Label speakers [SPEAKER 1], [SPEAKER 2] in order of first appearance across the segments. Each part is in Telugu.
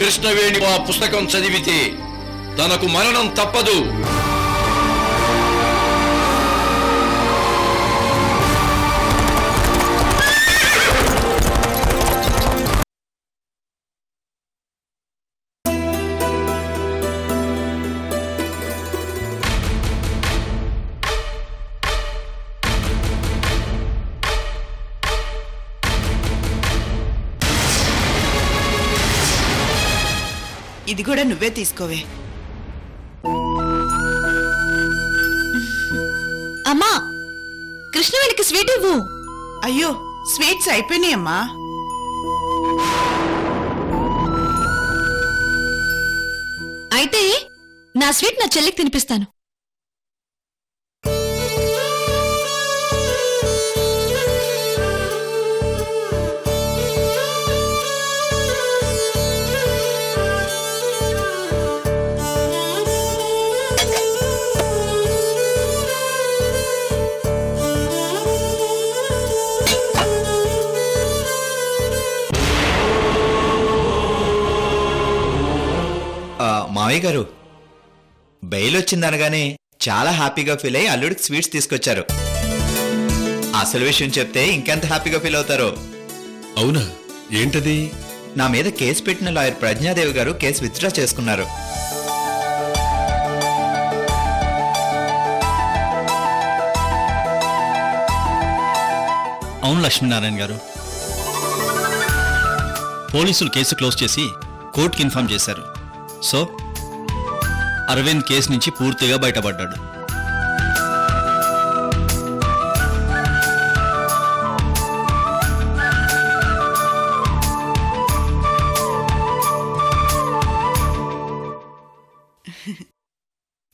[SPEAKER 1] కృష్ణవేణి ఆ పుస్తకం చదివితే తనకు మరణం తప్పదు.
[SPEAKER 2] ఇది కూడా నువ్వే తీసుకోవే.
[SPEAKER 3] అమ్మా, కృష్ణవేణికి స్వీట్ ఇవ్వు.
[SPEAKER 2] అయ్యో, స్వీట్స్ అయిపోయినాయమ్మా.
[SPEAKER 3] అయితే నా స్వీట్ నా చెల్లికి తినిపిస్తాను.
[SPEAKER 4] మావయ్య గారు, బెయిల్ వచ్చిందనగానే చాలా హ్యాపీగా ఫీల్ అయ్యి అల్లుడికి స్వీట్స్ తీసుకొచ్చారు. అసలు విషయం చెప్తే ఇంకెంత హ్యాపీగా ఫీల్ అవుతారో.
[SPEAKER 1] అవునా? ఏంటది?
[SPEAKER 4] నా మీద కేసు పెట్టిన లాయర్ ప్రజ్ఞాదేవి గారు కేసు విత్డ్రా చేసుకున్నారు.
[SPEAKER 5] అవును లక్ష్మీనారాయణ గారు, పోలీసులు కేసు క్లోజ్ చేసి కోర్టుకి ఇన్ఫార్మ్ చేశారు. సో అరవింద్ కేసు నుంచి పూర్తిగా బయటపడ్డాడు.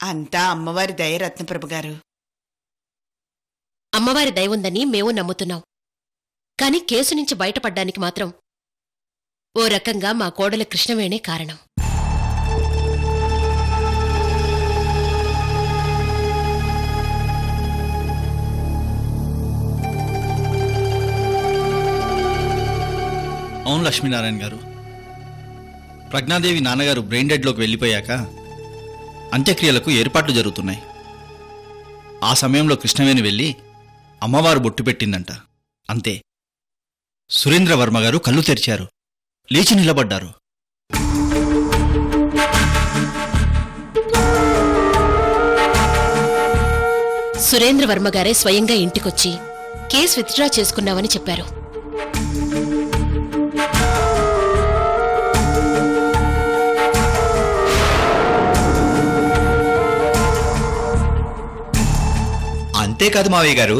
[SPEAKER 2] అంతా అమ్మవారి దయ రత్నప్రభ గారు.
[SPEAKER 6] అమ్మవారి దయ ఉందని మేము నమ్ముతున్నాం. కాని కేసు నుంచి బయటపడ్డానికి మాత్రం ఓ రకంగా మా కోడల కృష్ణవేణే కారణం.
[SPEAKER 5] అవును లక్ష్మీనారాయణ గారు, ప్రజ్ఞాదేవి నాన్నగారు బ్రెయిన్ డెడ్లోకి వెళ్ళిపోయాక అంత్యక్రియలకు ఏర్పాట్లు జరుగుతున్నాయి. ఆ సమయంలో కృష్ణవేణి వెళ్ళి అమ్మవారు బొట్టు పెట్టిందంట. అంతే, సురేంద్ర వర్మ గారు కళ్ళు తెరిచారు, లేచి నిలబడ్డారు.
[SPEAKER 6] సురేంద్ర వర్మగారే స్వయంగా ఇంటికొచ్చి కేసు విత్డ్రా చేసుకున్నామని చెప్పారు.
[SPEAKER 4] అంతేకాదు మావయ్య గారు,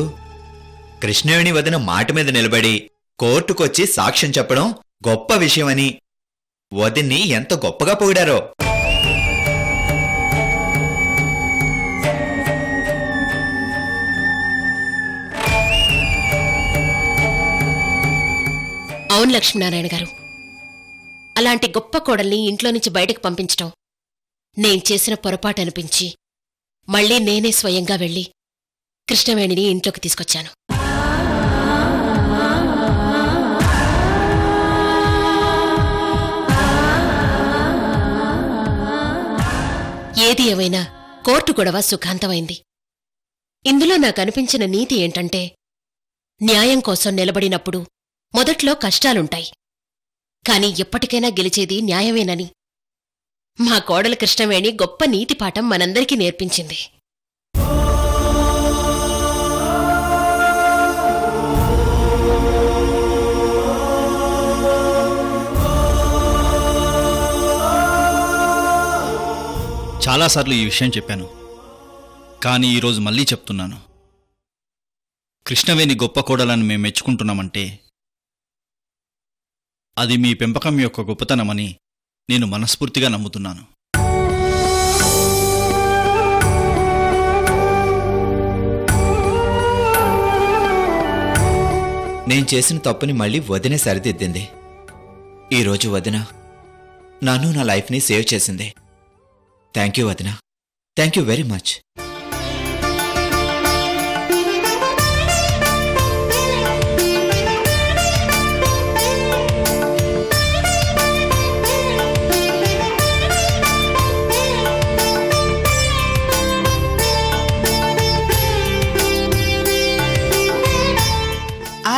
[SPEAKER 4] కృష్ణవేణి వదిన మాట మీద నిలబడి కోర్టుకొచ్చి సాక్ష్యం చెప్పడం గొప్ప విషయమని వదిన్ని ఎంత గొప్పగా పొగిడారో.
[SPEAKER 6] అవును లక్ష్మీనారాయణ గారు, అలాంటి గొప్ప కోడల్ని ఇంట్లో నుంచి బయటకు పంపించటం నేను చేసిన పొరపాటు అనిపించి మళ్లీ నేనే స్వయంగా వెళ్లి కృష్ణవేణిని ఇంట్లోకి తీసుకొచ్చాను. ఏది ఏమైనా కోర్టు గొడవ సుఖాంతమైంది. ఇందులో నాకనిపించిన నీతి ఏంటంటే, న్యాయం కోసం నిలబడినప్పుడు మొదట్లో కష్టాలుంటాయి, కాని ఎప్పటికైనా గెలిచేది న్యాయమేనని మా కోడల కృష్ణవేణి గొప్ప నీతిపాఠం మనందరికీ నేర్పించింది.
[SPEAKER 5] చాలాసార్లు ఈ విషయం చెప్పాను, కానీ ఈరోజు మళ్ళీ చెప్తున్నాను. కృష్ణవేణి గొప్ప కోడలను మేము మెచ్చుకుంటున్నామంటే అది మీ పెంపకం యొక్క గొప్పతనమని నేను మనస్ఫూర్తిగా నమ్ముతున్నాను.
[SPEAKER 4] నేను చేసిన తప్పుని మళ్ళీ వదినే సరిదిద్దింది. ఈరోజు వదిన నన్ను నా లైఫ్ని సేవ్ చేసింది. థ్యాంక్ యూ వదిన, థ్యాంక్ యూ వెరీ మచ్.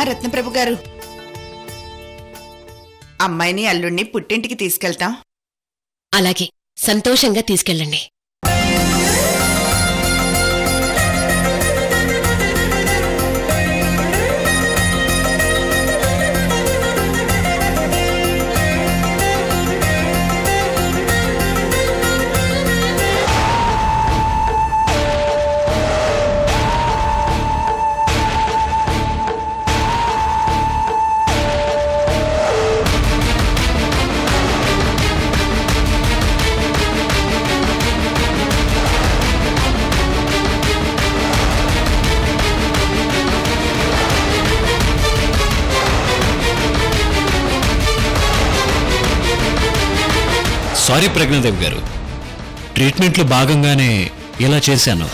[SPEAKER 2] రత్నప్రభు గారు, అమ్మాయిని అల్లుణ్ణి పుట్టింటికి తీసుకెళ్తాం.
[SPEAKER 6] అలాగే సంతోషంగా తీసుకెళ్ళండి.
[SPEAKER 7] సారీ ప్రజ్ఞాదేవి గారు, ట్రీట్మెంట్లో భాగంగానే ఇలా చేశాను.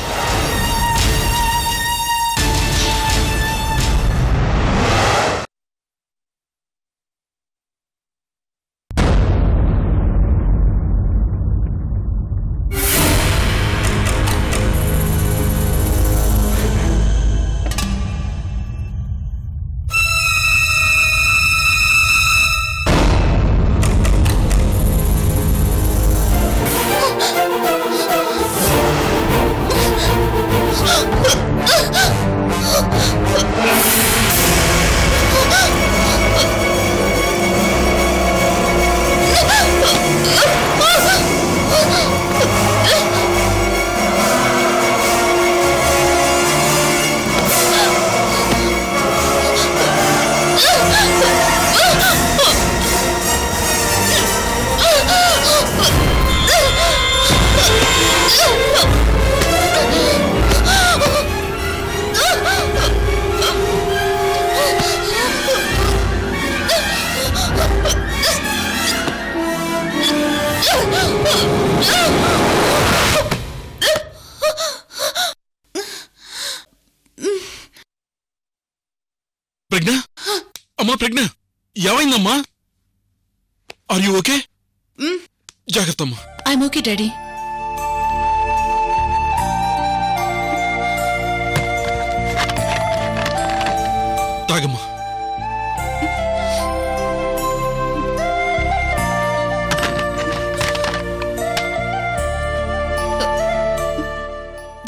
[SPEAKER 8] ప్రజ్ఞ, అమ్మా ప్రజ్ఞ, ఏమైందమ్మా? Are you okay? జాగ్రత్త అమ్మా.
[SPEAKER 3] I'm okay daddy.
[SPEAKER 8] తాగమ్మా.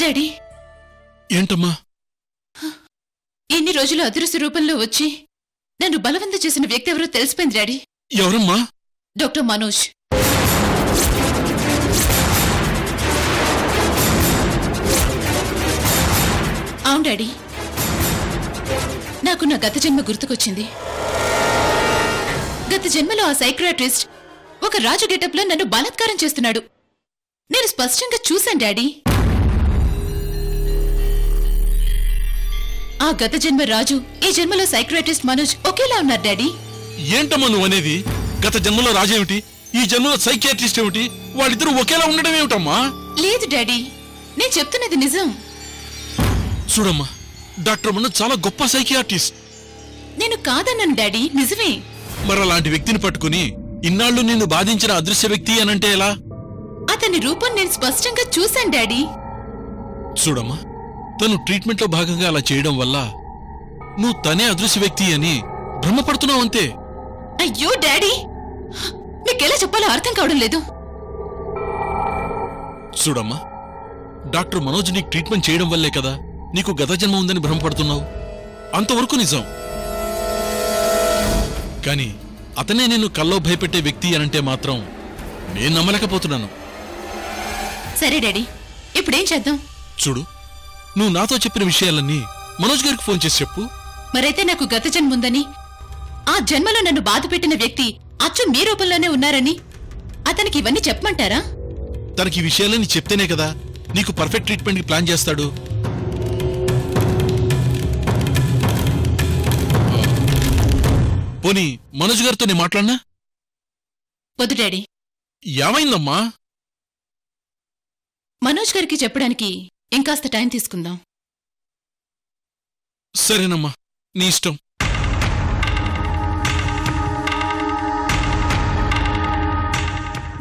[SPEAKER 3] డాడీ,
[SPEAKER 8] ఏంటమ్మా?
[SPEAKER 3] ఎన్ని రోజులు అదృశ్య రూపంలో వచ్చి నన్ను బలవంతం చేసిన వ్యక్తి ఎవరో తెలిసిపోయింది డాడీ.
[SPEAKER 8] ఎవరమ్మా?
[SPEAKER 3] డాక్టర్ మనోజ్. అవును డాడీ, నాకు నా గత జన్మ గుర్తుకొచ్చింది. గత జన్మలో ఆ సైక్రియాట్రిస్ట్ ఒక రాజు గెటప్లో నన్ను బలాత్కారం చేస్తున్నాడు. నేను స్పష్టంగా చూశాను డాడీ. ఆ గత జన్మ రాజు, ఈ జన్మలో సైక్రియాట్రిస్ట్ మనోజ్ ఒకేలా ఉన్నారు డాడీ.
[SPEAKER 8] ఏంటమ్మా నువ్వు అనేది? గత జన్మలో రాజు ఏమిటి, ఈ జన్మలో సైకియాట్రిస్ట్ ఏమిటి? వాళ్ళిద్దరూ ఒకేలా ఉండడం ఏమిటమ్మా?
[SPEAKER 3] లేదు డాడీ, నేను చెప్తున్నది నిజం.
[SPEAKER 8] చూడమ్మా, డాక్టర్ మనోజ్ చాలా గొప్ప సైకియాట్రిస్ట్.
[SPEAKER 3] నేను కాదన్నాను డాడీ, నిజమే.
[SPEAKER 8] మరి అలాంటి వ్యక్తిని పట్టుకుని ఇన్నాళ్ళు నిన్ను బాధించిన అదృశ్య వ్యక్తి అనంటే ఎలా?
[SPEAKER 3] అతని రూపం నేను స్పష్టంగా చూశాను డాడీ.
[SPEAKER 8] చూడమ్మా, తను ట్రీట్మెంట్లో భాగంగా అలా చేయడం వల్ల నువ్వు తనే అదృశ్య వ్యక్తి అని భ్రమపడుతున్నావు అంతే.
[SPEAKER 3] అయ్యో డాడీ, మీకెలా చెప్పాలో అర్థం కావడం లేదు.
[SPEAKER 8] చూడమ్మా, డాక్టర్ మనోజ్ నీకు ట్రీట్మెంట్ చేయడం వల్లే కదా నీకు గత జన్మ ఉందని భ్రమపడుతున్నావు. అంతవరకు నిజం. కానీ అతనే నిన్ను కల్లో భయపెట్టే వ్యక్తి అనంటే మాత్రం నేను నమ్మలేకపోతున్నాను.
[SPEAKER 3] సరే డాడీ, ఇప్పుడేం చేద్దాం?
[SPEAKER 8] చూడు, నువ్వు నాతో చెప్పిన విషయాలన్నీ మనోజ్ గారికి ఫోన్ చేసి చెప్పు.
[SPEAKER 3] మరైతే నాకు గత జన్మ ఉందని, ఆ జన్మలో నన్ను బాధ పెట్టిన వ్యక్తి అచ్చు మీ రూపంలోనే ఉన్నారని అతనికి ఇవన్నీ చెప్పమంటారా?
[SPEAKER 8] తనకి ఈ విషయాలన్నీ చెప్తేనే కదా నీకు పర్ఫెక్ట్ ట్రీట్మెంట్ కి ప్లాన్ చేస్తాడు. పోనీ మనోజ్ గారితో నేను మాట్లాడినా?
[SPEAKER 3] వద్దు డాడీ.
[SPEAKER 8] ఏమైందమ్మా?
[SPEAKER 3] మనోజ్ గారికి చెప్పడానికి ఇంకాస్త టైం తీసుకుందాం.
[SPEAKER 8] సరేనమ్మా, నీ ఇష్టం.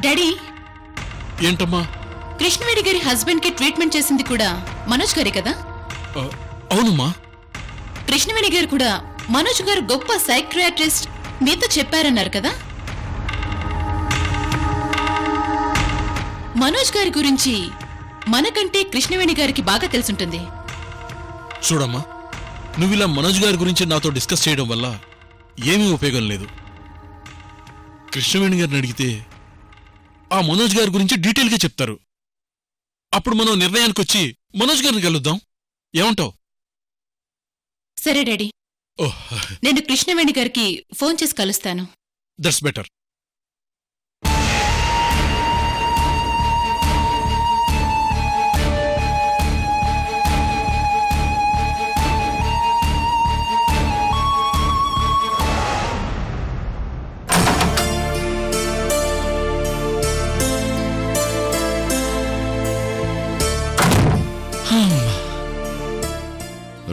[SPEAKER 3] డాడీ,
[SPEAKER 8] ఏంటమ్మా?
[SPEAKER 3] కృష్ణవేణి గారి హస్బెండ్ కి ట్రీట్మెంట్ చేసింది కూడా మనోజ్ గారి కదా?
[SPEAKER 8] అవునమ్మా.
[SPEAKER 3] కృష్ణవేణి గారు కూడా మనోజ్ గారు గొప్ప సైక్రియాట్రిస్ట్ మీతో చెప్పారన్నారు కదా? మనోజ్ గారి గురించి మనకంటే కృష్ణవేణి గారికి బాగా తెలుసుంటుంది.
[SPEAKER 8] చూడమ్మా, నువ్విలా మనోజ్ గారి గురించి నాతో డిస్కస్ చేయడం వల్ల ఏమీ ఉపయోగం లేదు. కృష్ణవేణి గారిని అడిగితే ఆ మనోజ్ గారి గురించి డీటెయిల్గా చెప్తారు. అప్పుడు మనం నిర్ణయానికి వచ్చి మనోజ్ గారిని కలుద్దాం. ఏమంటావు?
[SPEAKER 3] సరే డాడీ, నేను కృష్ణవేణి గారికి ఫోన్ చేసి కలుస్తాను.
[SPEAKER 8] That's better.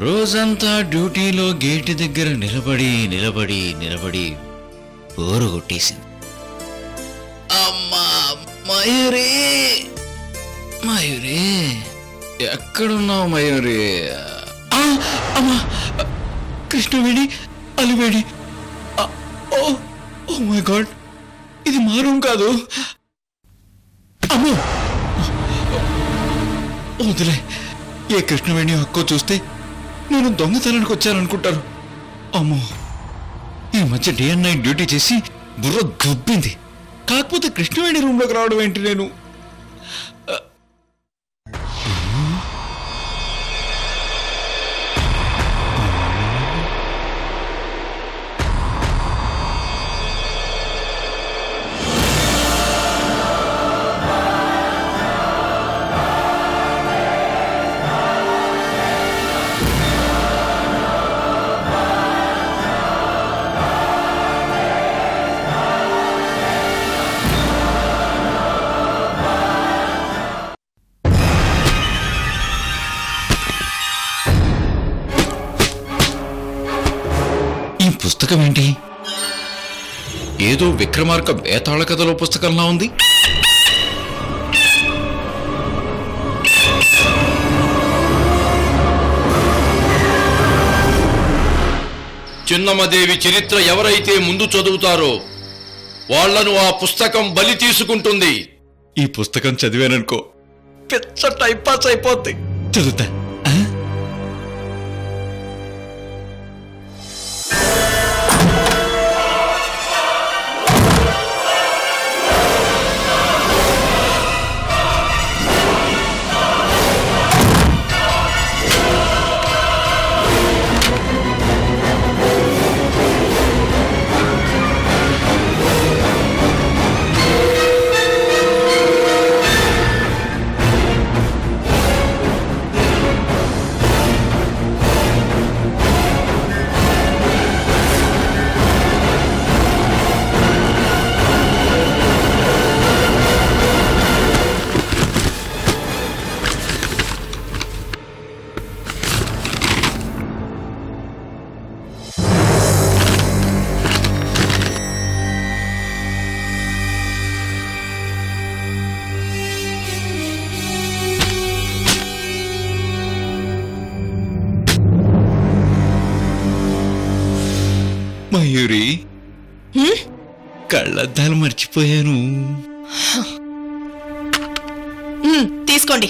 [SPEAKER 7] రోజంతా డ్యూటీలో గేటు దగ్గర నిలబడి నిలబడి నిలబడి బోరు కొట్టేసింది. అమ్మా మయూరి, మయూరి ఎక్కడున్నావు మయూరి? అమ్మా కృష్ణవేణి, అలివేణి. ఓ మై గాడ్, ఇది మా రూమ్ కాదు. అమ్మో వదిలే, ఏ కృష్ణవేణి అక్కో చూస్తే నేను దొంగతనానికి వచ్చాననుకుంటారు. అమ్మో, ఈ మధ్య డే అండ్ నైట్ డ్యూటీ చేసి బుర్ర గబ్బింది. కాకపోతే కృష్ణవేణి రూమ్లోకి రావడం ఏంటి నేను? పుస్తకం ఏంటి? ఏదో విక్రమార్క బేతాళ కథలో పుస్తకంలా ఉంది.
[SPEAKER 1] చిన్నమ్మదేవి చరిత్ర ఎవరైతే ముందు చదువుతారో వాళ్లను ఆ పుస్తకం బలి తీసుకుంటుంది.
[SPEAKER 7] ఈ పుస్తకం చదివాననుకో పెద్ద టైంపాస్ అయిపోద్ది. చదువుతా. మయూరి, కళ్ళద్దాలు మర్చిపోయాను.
[SPEAKER 2] తీసుకోండి.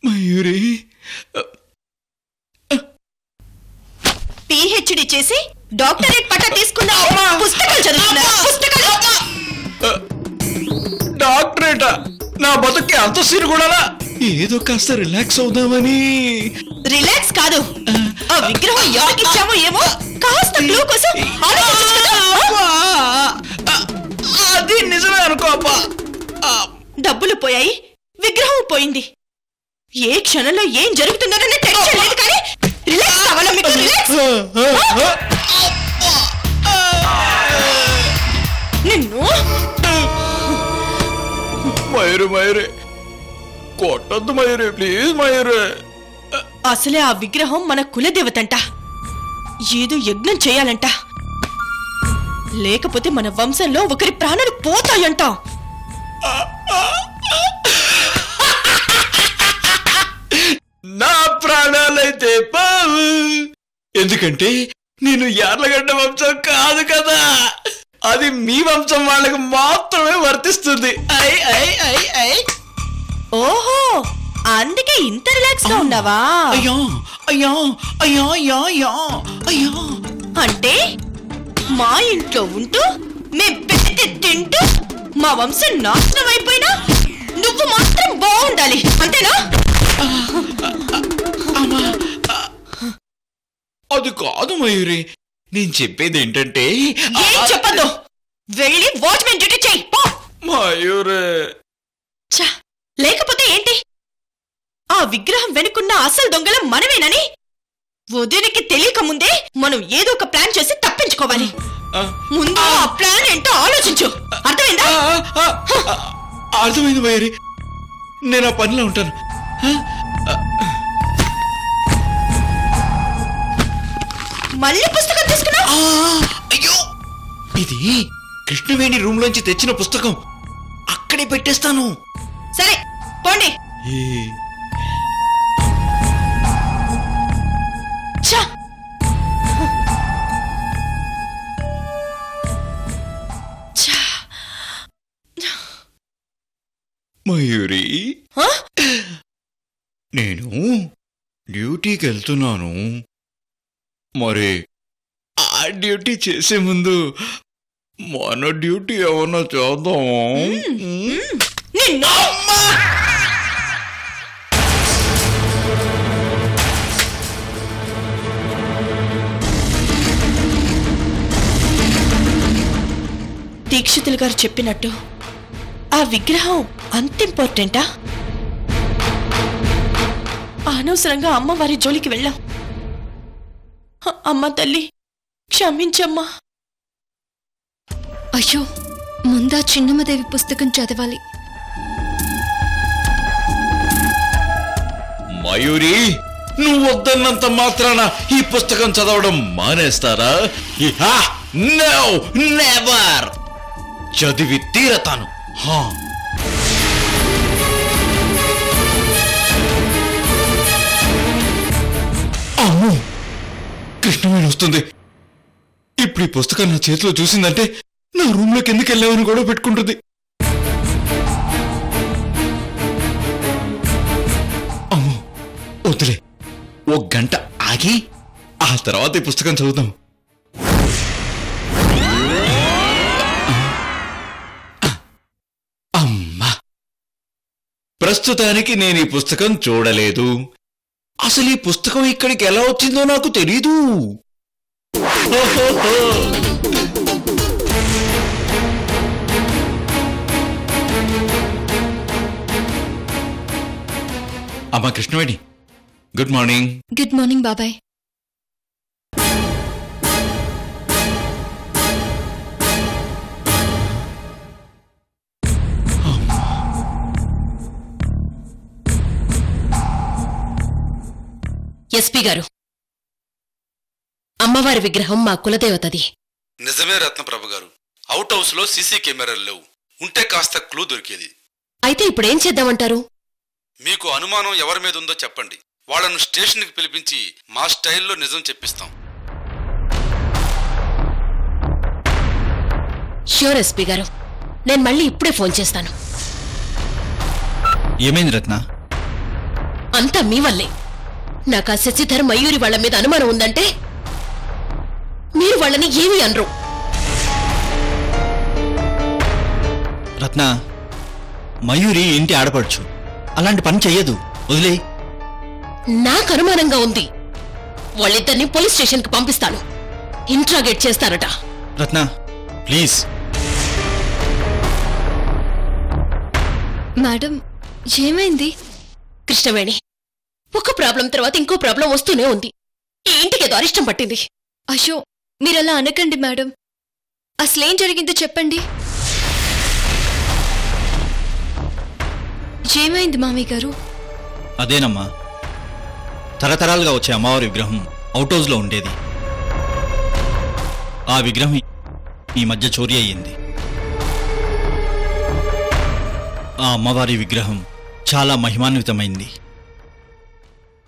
[SPEAKER 7] మయూరి,
[SPEAKER 2] పిహెచ్డి చేసి డాక్టరేట్ పట్టా తీసుకున్నా పుస్తకాలు చదువుతున్నా.
[SPEAKER 7] డాక్టరేటా? నా బతుక్కి అంత సీరు కూడా ఏదో కాస్త రిలాక్స్ అవుదామని.
[SPEAKER 2] రిలాక్స్ కాదు, ఆ విగ్రహం ఎవరికి ఇచ్చామో ఏమో కాస్త క్లూ కోసం ఆలోచించు కదా. పోయాయి, విగ్రహం పోయింది. ఏ క్షణంలో ఏం జరుగుతుందోననే టెన్షన్ లేదు కానీ రిలాక్స్ కావాలా మీకు? రిలాక్స్. నిన్ను
[SPEAKER 7] మయూరే కొట్టద్దు మయూరే, ప్లీజ్ మయూరే.
[SPEAKER 2] అసలే ఆ విగ్రహం మన కులదేవతంట. ఏదో యజ్ఞం చేయాలంట, లేకపోతే మన వంశంలో ఒకరి ప్రాణాలు పోతాయంట.
[SPEAKER 7] నా ప్రాణాలైతే పావు, ఎందుకంటే నేను యార్లగడ్డ వంశం కాదు కదా. అది మీ వంశం వాళ్ళకి మాత్రమే వర్తిస్తుంది. I I I I.
[SPEAKER 2] ఓహో, అందుకే ఇంత రిలాక్స్ గా ఉన్నావా?
[SPEAKER 7] అయ్యో అయ్యో అయ్యో అయ్యో అయ్యో అయ్యో.
[SPEAKER 2] అంటే మా ఇంట్లో ఉంటూ మేం పెట్టి తింటూ మా వంశం నాశనం అయిపోయినా నువ్వు మాత్రం బాగుండాలి, అంతేనా?
[SPEAKER 7] అది కాదు మయూరి, నేను చెప్పేది ఏంటంటే
[SPEAKER 2] ఏం చెప్పద్దు, వెళ్ళి వాచ్మెన్ డ్యూటీ చెయ్యి పో.
[SPEAKER 7] మయూరే.
[SPEAKER 2] లేకపోతే ఏంటి? ఆ విగ్రహం వెనుకున్న అసలు దొంగల మనమేనని వదిలికి తెలియక ముందే మనం ఏదో ఒక ప్లాన్ చేసి తప్పించుకోవాలి. ముందు ఆ ప్లాన్ ఏంటో ఆలోచించు, అర్థమైందా?
[SPEAKER 7] అర్థమైంది మయూరి, నేను ఆ పనిలో ఉంటాను.
[SPEAKER 2] మళ్ళీ పుస్తకం తీసుకున్నా?
[SPEAKER 7] అయ్యో, ఇది కృష్ణవేణి రూమ్ లోంచి తెచ్చిన పుస్తకం, అక్కడే పెట్టేస్తాను.
[SPEAKER 2] సరే పోండి.
[SPEAKER 7] మయూరి, నేను డ్యూటీకి వెళ్తున్నాను. మరి ఆ డ్యూటీ చేసే ముందు మన డ్యూటీ ఏమన్నా చేద్దామా?
[SPEAKER 2] దీక్షితులు గారు చెప్పినట్టు ఆ విగ్రహం అంత ఇంపార్టెంటా? అనవసరంగా అమ్మవారి జోలికి వెళ్ళాం. అమ్మ తల్లి క్షమించమ్మా.
[SPEAKER 9] అయ్యో, ముందా చిన్నమ్మదేవి పుస్తకం చదవాలి.
[SPEAKER 7] మయూరి, నువ్వు వద్దన్నంత మాత్రాన ఈ పుస్తకం చదవడం మానేస్తారా? No, never. చదివి తీరతాను. అమ్మో, కృష్ణవేణి వస్తుంది. ఇప్పుడు ఈ పుస్తకం నా చేతిలో చూసిందంటే నా రూమ్ లోకి ఎందుకు వెళ్ళావని గొడవ పెట్టుకుంటుంది. అమ్మో వద్దులే, ఒక గంట ఆగి ఆ తర్వాత ఈ పుస్తకం చదువుతాం. అమ్మా, ప్రస్తుతానికి నేను ఈ పుస్తకం చూడలేదు. అసలు ఈ పుస్తకం ఇక్కడికి ఎలా వచ్చిందో నాకు తెలీదు. అమ్మా Krishnaveni, good morning.
[SPEAKER 9] Good morning బాబాయ్.
[SPEAKER 6] ఎస్పీ గారు, అమ్మవారి విగ్రహం మా కులదేవతది.
[SPEAKER 10] నిజమే రత్నప్రభ గారు, అవుట్ హౌస్ లో సీసీ కెమెరాలు లేవు, ఉంటే కాస్త క్లూ దొరికేది.
[SPEAKER 6] అయితే ఇప్పుడేం చేద్దామంటారు?
[SPEAKER 10] మీకు అనుమానం ఎవరి మీద ఉందో చెప్పండి, వాళ్ళను స్టేషన్కి పిలిపించి మా స్టైల్లో నిజం చెప్పిస్తాం.
[SPEAKER 6] ష్యూర్ ఎస్పీ గారు, నేను మళ్ళీ ఇప్పుడే ఫోన్ చేస్తాను.
[SPEAKER 5] ఏమైంది రత్న?
[SPEAKER 6] అంతా మీ వల్లే. నాకు ఆ శశిధర్ మయూరి వాళ్ల మీద అనుమానం ఉందంటే మీరు వాళ్ళని ఏమీ అనరు.
[SPEAKER 5] రత్న, మయూరి ఇంటి ఆడపడుచు, అలాంటి పని చెయ్యదు, వదిలే.
[SPEAKER 6] నాకు అనుమానంగా ఉంది. వాళ్ళిద్దరిని పోలీస్ స్టేషన్కి పంపిస్తాను, ఇంట్రాగేట్ చేస్తారట.
[SPEAKER 5] రత్న ప్లీజ్.
[SPEAKER 9] మేడం ఏమైంది?
[SPEAKER 6] కృష్ణవేణి, ఒక ప్రాబ్లం తర్వాత ఇంకో ప్రాబ్లం వస్తూనే ఉంది. ఈ ఇంటికి ఏదో అరిష్టం పట్టింది.
[SPEAKER 9] అయ్యో మీరలా అనకండి మేడం. అసలేం జరిగిందో చెప్పండి. ఏమైంది మామయ్య గారు?
[SPEAKER 5] అదేనమ్మా, తరతరాలుగా వచ్చే అమ్మవారి విగ్రహం అవుట్ హౌస్లో ఉండేది. ఆ విగ్రహం ఈ మధ్య చోరీ అయ్యింది. ఆ అమ్మవారి విగ్రహం చాలా మహిమాన్వితమైంది.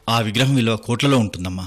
[SPEAKER 5] ఆ విగ్రహం విలువ కోట్లలో ఉంటుందమ్మా.